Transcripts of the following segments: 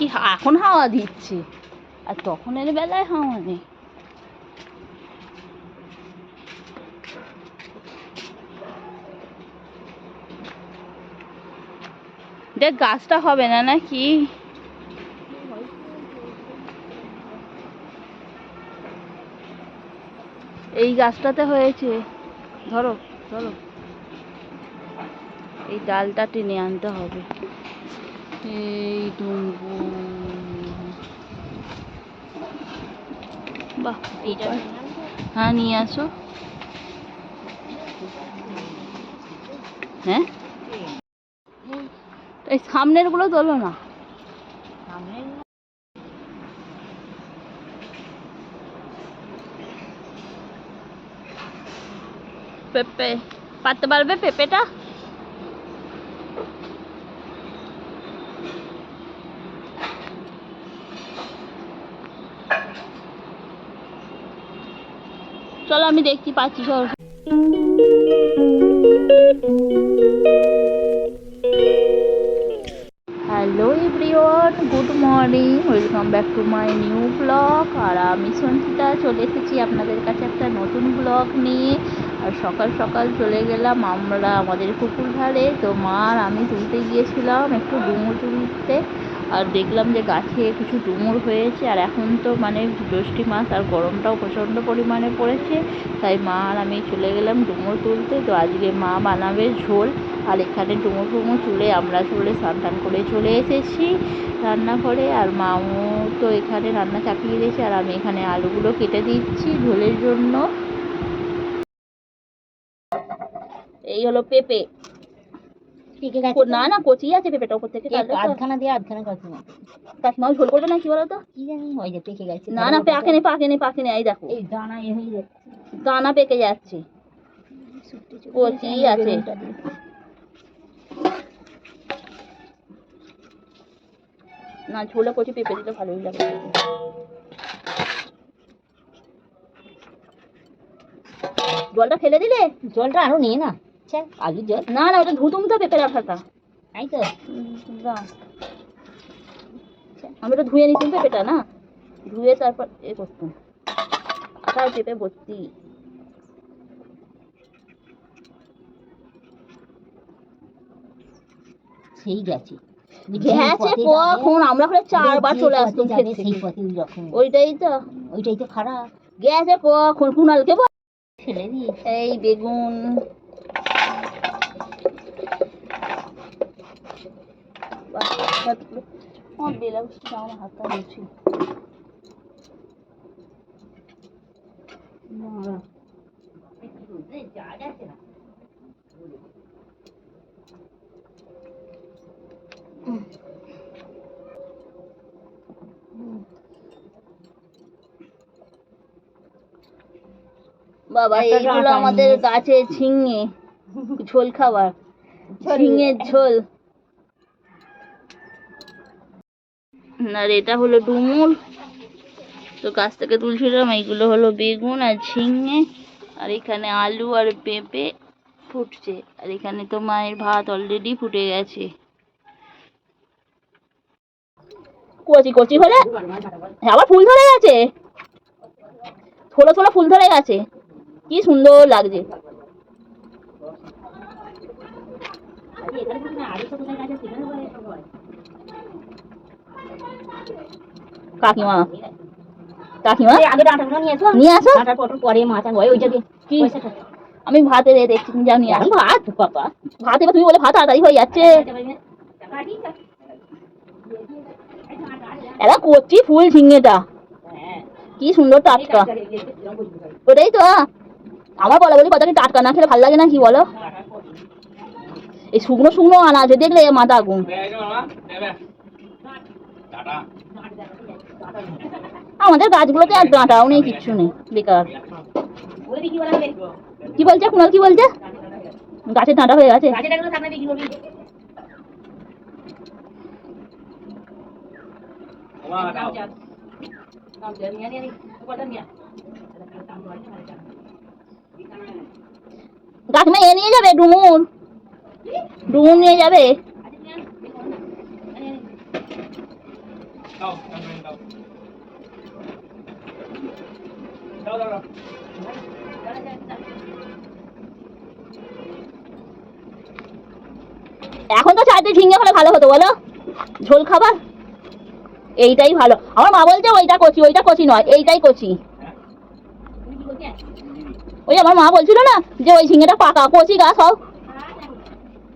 কি এখন হাওয়া দিচ্ছে, আর তখনের বেলায় হাওয়া নেই। দেখ গাছটা হবে না নাকি? এই গাছটাতে হয়েছে। ধরো ধরো, এই ডালটা টেনে আনতে হবে। এই ডুম্বু, বাহ, হ্যাঁ নিয়ে আসো। হ্যাঁ, এই সামনের গুলো তোলো না। পেঁপে পারতে পারবে পেঁপেটা? চলো আমি দেখছি পাচ্ছি। চল, hello everyone, good morning, welcome back to my new blog. আর আমি সঞ্চিতা চলে এসেছি আপনাদের কাছে একটা নতুন ব্লগ নিয়ে। আর সকাল সকাল চলে গেলাম আমরা আমাদের পুকুর ধারে। তো মা আর আমি তুলতে গিয়েছিলাম একটু ডুমুর তুলতে, আর দেখলাম যে গাছে কিছু ডুমুর হয়েছে। আর এখন তো মানে জ্যৈষ্ঠী মাস, আর গরমটাও প্রচণ্ড পরিমাণে পড়েছে, তাই মা আর আমি চলে গেলাম ডুমুর তুলতে। তো আজকে মা বানাবে ঝোল, আর এখানে ডুমুর ফুমুর তুলে আমরা স্নান টান করে চলে এসেছি রান্নাঘরে। আর মাও তো এখানে রান্না চাপিয়ে দিয়েছে, আর আমি এখানে আলুগুলো কেটে দিচ্ছি ঝোলের জন্য। এই হলো পেঁপে। না না, কচি আছে পেঁপেটা, উপর থেকে আধখানা দিয়ে আধখানা কাকিমাও ঝোল করবে না, কি বলতো, কি জানি ওই যে পেকে গেছে। না না, পাকেনি পাকেনি পাকেনি, এই দেখো এই দানা হয়ে যাচ্ছে, দানা পেকে যাচ্ছে, কচি আছে। না, ঝোলে কচি পেঁপে দিলে ভালোই লাগে। জলটা ফেলে দিলে? জলটা আরো নিয়ে না, আলুর জল না না, ওটা ধুতুম তো পেঁপে রাখাটা, তাই তো। আমি ওটা ধুয়ে নিতাম পেঁপেটা, না ধুয়ে তারপর এ করতাম। তাই পেঁপে ভর্তি। সেই গেছে কখন, আমরা ওখানে 4 বার চলে আসতাম সেই পথে। ওইটাই তো খারাপ গেছে কখন। কুনালকে ফেলে দিয়ে এই বেগুন, হাতটা দিচ্ছি। বাবা, এইগুলো আমাদের গাছে ঝিঙে, ঝোল খাবার, ঝিঙের ঝোল। আর এটা হলো ডুমুর, তো গাছ থেকে তুলছিলাম। এইগুলো হলো বেগুন আর ঝিঙে, আর এখানে আলু আর পেঁপে ফুটছে। আর এখানে তো মায়ের ভাত অলরেডি ফুটে গেছে। কচি কচি হলে আবার ফুল ধরে গেছে, ছোলা ছোলা ফুল ধরে গেছে, কি সুন্দর লাগছে। কাকিমা কাকিমা আগে ডাঁটাগুলো নিয়ে আসো, ডাঁটার পটল পরে মাথা হয় ওইটা দিয়ে। কি আমি ভাতে দেখছি, তুমি যাও নিয়ে আসো। ভাত বাবা, ভাত এবার তুমি বলে ভাত তাড়াতাড়ি হয়ে যাচ্ছে। এরা কচি ফুল ঝিঙেটা, কি সুন্দর টাটকা। ওটাই তো আমার বলা বলি কথা, কি টাটকা না খেলে ভালো লাগে না, কি বলো। এই শুকনো শুকনো আনাজ দেখলে মাথা আগুন। আমাদের গাছগুলোতে আর ডাঁটাও নেই, কিচ্ছু নেই, বেকার। কি বলছে কুনাল, কি বলছে? গাছের ডাঁটা হয়ে গেছে। কাকিমা এ নিয়ে যাবে ডুমুর, ডুমুর নিয়ে যাবে। এখন তো চাইতে ঝিঙে হলে ভালো হতো বলো, ঝোল খাবার এইটাই ভালো। আমার মা বলছে ওইটা কচি নয়, এইটাই কচি। ওই আমার মা বলছিল না যে ওই ঝিঙেটা পাকা, কচি গাছ সব,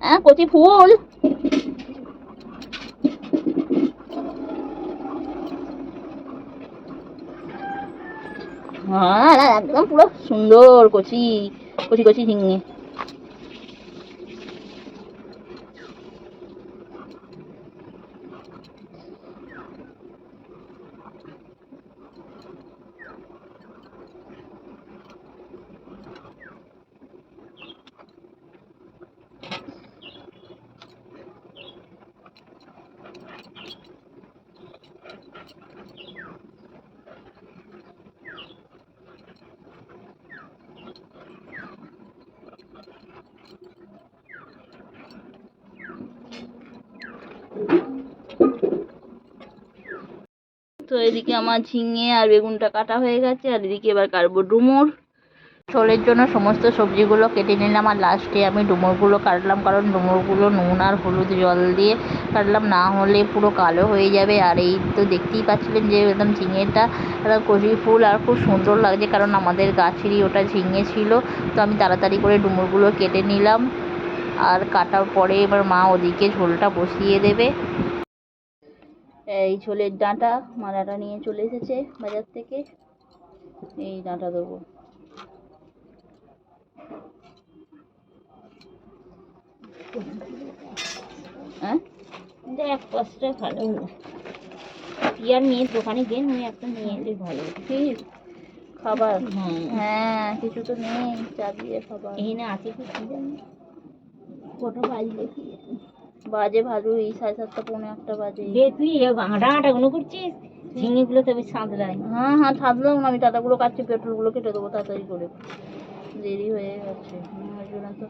হ্যাঁ কচি ফুল। হ্যাঁ একদম পুরো সুন্দর কচি কচি কচি ঝিঙে। তো এদিকে আমার ঝিঙে আর বেগুনটা কাটা হয়ে গেছে, আর এদিকে এবার কাটবো ডুমুর। ঝোলের জন্য সমস্ত সবজিগুলো কেটে নিলাম, আর লাস্টে আমি ডুমুরগুলো কাটলাম, কারণ ডুমুরগুলো নুন আর হলুদ জল দিয়ে কাটলাম, না হলে পুরো কালো হয়ে যাবে। আর এই তো দেখতেই পাচ্ছিলেন যে একদম ঝিঙেটা একদম কচি ফুল আর খুব সুন্দর লাগছে, কারণ আমাদের গাছেরই ওটা ঝিঙে ছিল। তো আমি তাড়াতাড়ি করে ডুমুরগুলো কেটে নিলাম, আর কাটার পরে এবার মা ওদিকে ঝোলটা বসিয়ে দেবে। এই ঝোলের ডাঁটা মা ডাঁটা নিয়ে চলে এসেছে বাজার থেকে, এই ডাঁটা দেবো। হ্যাঁ দেখ কষ্টটা ভালো হলো, ইয়ার মেয়ের দোকানে গিয়ে নিয়ে একটা নিয়ে এলে ভালো ঠিক খাবার। হ্যাঁ কিছু তো নেই, চা দিয়ে খাবার এই না আছে কি জানি কটা বাজবে কি বাজে ভালোই, 7:30 পৌনে 1টা বাজে। তুই ডাঁটাগুলো করছিস, ঝিঙেগুলো তবে সাঁতরাই। হ্যাঁ হ্যাঁ থাকলাম না, আমি ডাঁটাগুলো কাটছি, পেট্রোলগুলো কেটে দেবো তাড়াতাড়ি করে, দেরি হয়ে গেছে ওই জন্য তো।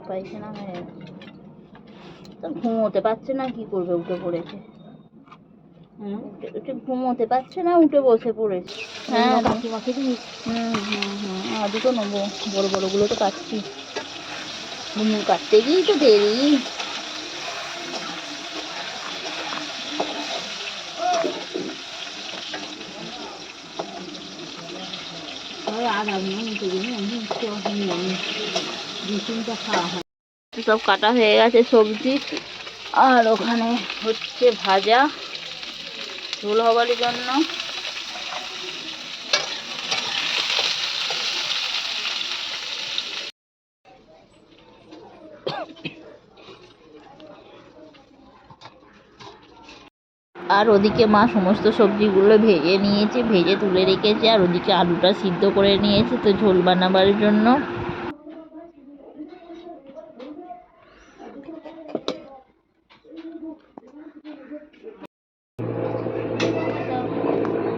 পায়খানা হয়ে গেছে, তো ঘুমোতে পারছে না, কি করবে, উঠে পড়েছে। উঠে ঘুমোতে পারছে না, উঠে বসে পড়েছে। হ্যাঁ দুটো নেবো, বড় বড়গুলো তো কাটছি, কাটতে গিয়েই তো দেরি। সব কাটা হয়ে গেছে সবজি, আর ওখানে হচ্ছে ভাজা ঝোল হবার জন্য। আর ওদিকে মা সমস্ত সবজিগুলো ভেজে নিয়েছে, ভেজে তুলে রেখেছে, আর ওদিকে আলুটা সিদ্ধ করে নিয়েছে তো ঝোল বানাবার জন্য।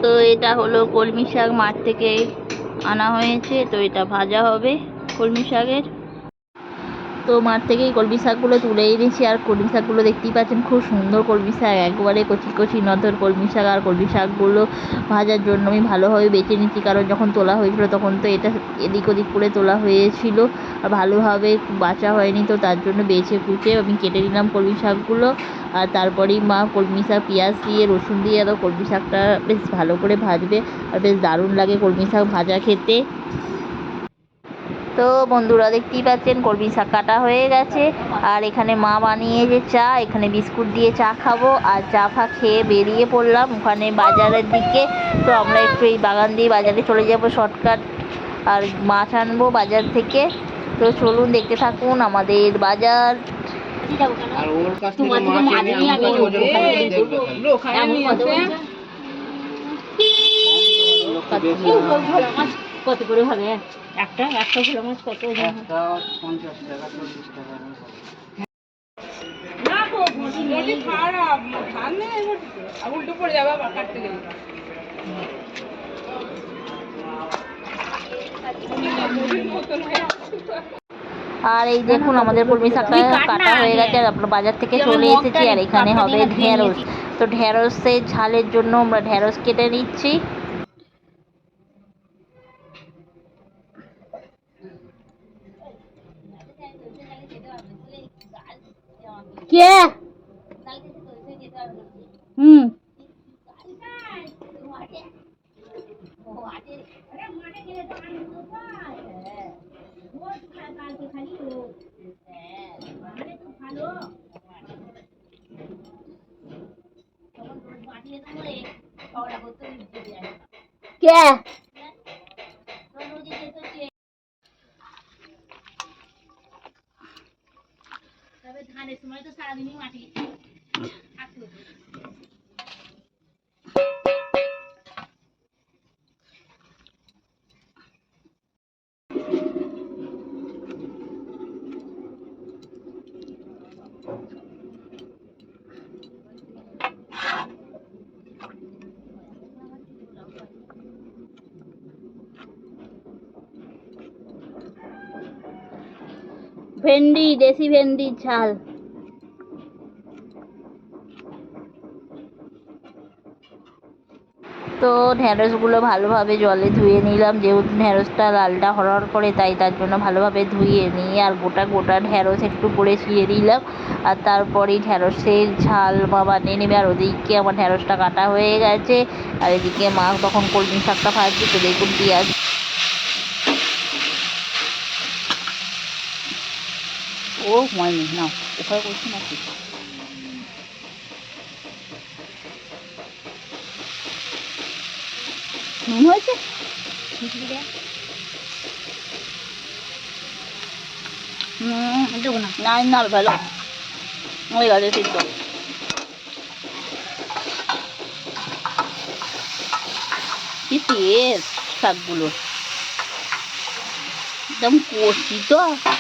তো এটা হলো কলমি শাক, মাঠ থেকে আনা হয়েছে, তো এটা ভাজা হবে কলমি শাকের। তো মাঠ থেকেই কলমি শাকগুলো তুলে এনেছি, আর কলমি শাকগুলো দেখতেই পাচ্ছেন খুব সুন্দর কলমি শাক, একবারে কচি কচি নতর কলমি শাক। আর কলমি শাকগুলো ভাজার জন্য আমি ভালোভাবে বেছে নিচ্ছি, কারণ যখন তোলা হয়েছিল তখন তো এটা এদিক ওদিক করে তোলা হয়েছিল, আর ভালোভাবে বাছা হয়নি, তো তার জন্য বেছে কুচে আমি কেটে নিলাম কলমি শাকগুলো। আর তারপরেই মা কলমি শাক পেঁয়াজ দিয়ে রসুন দিয়ে আরও কলমি শাকটা বেশ ভালো করে ভাজবে, আর বেশ দারুণ লাগে কলমি শাক ভাজা খেতে। তো বন্ধুরা দেখতেই পাচ্ছেন কলমি শাক কাটা হয়ে গেছে, আর এখানে মা বানিয়েছে চা, এখানে বিস্কুট দিয়ে চা খাবো, আর চা ফা খেয়ে বেরিয়ে পড়লাম ওখানে বাজারের দিকে। তো আমরা একটু এই বাগান দিয়ে বাজারে চলে যাব শর্টকাট, আর মাছ আনবো বাজার থেকে। তো চলুন দেখতে থাকুন আমাদের বাজার। কত করে হবে একটা ভোলা মাছ? কত? 50 টাকা 40 টাকা। উল্টো পড়ে যাবে আবার কাটতে গেলে। আর এই দেখুন আমাদের কলমি শাকটা কাটা হয়ে গেছে, আর আমরা বাজার থেকে চলে এসেছি। আর এখানে হবে ঢেঁড়স। তো ঢেঁড়সের ঝালের জন্য আমরা ঢেঁড়স কেটে নিচ্ছি। কে হুম কে ধানের সময় তো সারাদিনই মাটি থাকতো। ভেন্ডি, দেশি ভেন্ডির ঝাল। তো ঢেঁড়সগুলো ভালোভাবে জলে ধুয়ে নিলাম, যেহেতু ঢেঁড়সটা লালটা হরহর করে, তাই তার জন্য ভালোভাবে ধুয়ে নিয়ে আর গোটা গোটা ঢেঁড়স একটু করে ছিঁড়ে দিলাম। আর তারপরেই ঢেঁড়সের ঝাল বানিয়ে নেবে। আর ওদিকে আমার ঢেঁড়সটা কাটা হয়ে গেছে, আর এদিকে মা তখন কলমি শাকটা ভাজছে। তো দেখুন পেঁয়াজ ও হয়নি না ওখানে করছি না, নুন হয়েছে না না ভালো হয়ে গেছে সিদ্ধ। কি তেল শাকগুলো একদম কষি।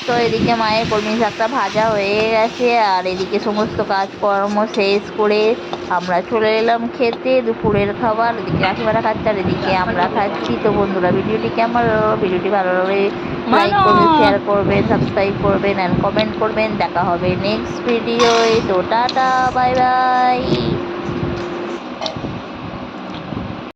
তো এদিকে মায়ের কলমি শাকটা ভাজা হয়ে গেছে, আর এদিকে সমস্ত কাজকর্ম শেষ করে আমরা চলে এলাম খেতে দুপুরের খাবার। এদিকে কাকিমারা খাচ্ছে আর এদিকে আমরা খাচ্ছি। তো বন্ধুরা ভিডিওটি কেমন লাগলো? ভিডিওটি ভালো লাগলে লাইক করবেন, শেয়ার করবেন, সাবস্ক্রাইব করবেন অ্যান্ড কমেন্ট করবেন। দেখা হবে নেক্সট ভিডিওয়। তো টাটা, বাই বাই।